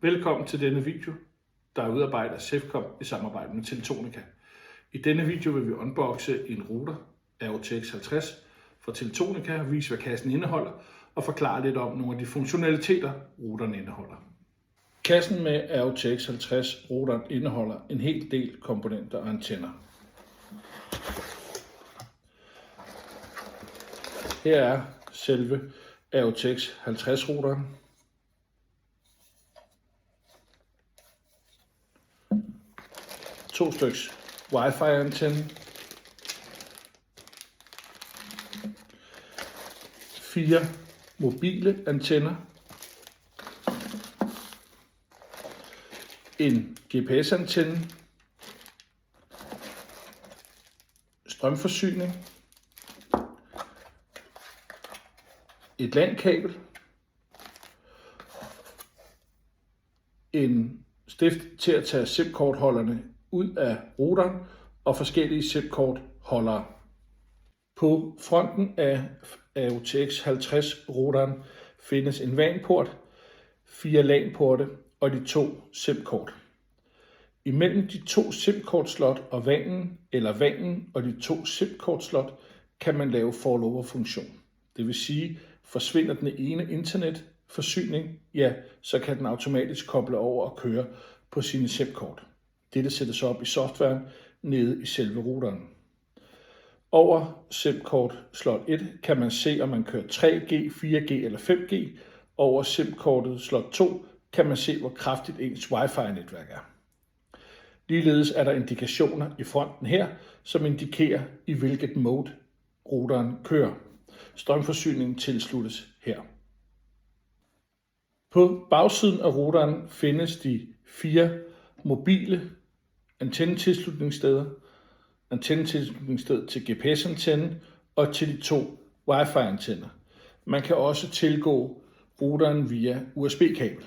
Velkommen til denne video, der er udarbejdet af Safecom i samarbejde med Teletonica. I denne video vil vi unboxe en router RTX 50 fra Teletonica, vise hvad kassen indeholder og forklare lidt om nogle af de funktionaliteter routeren indeholder. Kassen med RTX 50 routeren indeholder en hel del komponenter og antenner. Her er selve RTX 50 routeren. To styks Wi-Fi antenne, 4 mobile antenner, en GPS antenne, strømforsyning, et LAN-kabel, en stift til at tage SIM-kortholderne ud af routeren og forskellige SIM-kortholdere. På fronten af RTX 50 routeren findes en WAN-port, 4 LAN-porte og de 2 SIM-kort. Imellem de 2 SIM-kortslot og WAN'en og de 2 SIM-kortslot kan man lave failover-funktion. Det vil sige, forsvinder den ene internetforsyning, ja, så kan den automatisk koble over og køre på sine SIM-kort. Dette sættes op i softwaren nede i selve routeren. Over SIM-kort slot 1 kan man se, om man kører 3G, 4G eller 5G. Over SIM-kortet slot 2 kan man se, hvor kraftigt ens Wi-Fi-netværk er. Ligeledes er der indikationer i fronten her, som indikerer, i hvilket mode routeren kører. Strømforsyningen tilsluttes her. På bagsiden af routeren findes de 4 mobile antennetilslutningssteder, antennetilslutningssted til GPS-antennen og til de 2 Wi-Fi-antenner. Man kan også tilgå routeren via USB-kabel.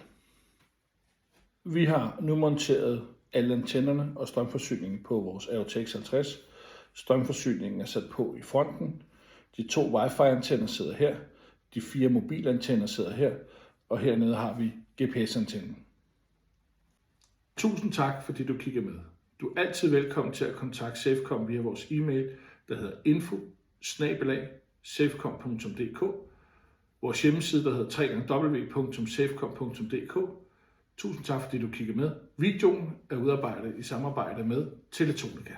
Vi har nu monteret alle antennerne og strømforsyningen på vores RTX 50. Strømforsyningen er sat på i fronten. De 2 Wi-Fi-antenner sidder her. De 4 mobilantenner sidder her. Og hernede har vi GPS-antennen. Tusind tak, fordi du kigger med. Du er altid velkommen til at kontakte Safecom via vores e-mail, der hedder info@safecom.dk, vores hjemmeside, der hedder www.safecom.dk. Tusind tak, fordi du kigger med. Videoen er udarbejdet i samarbejde med Teletonica.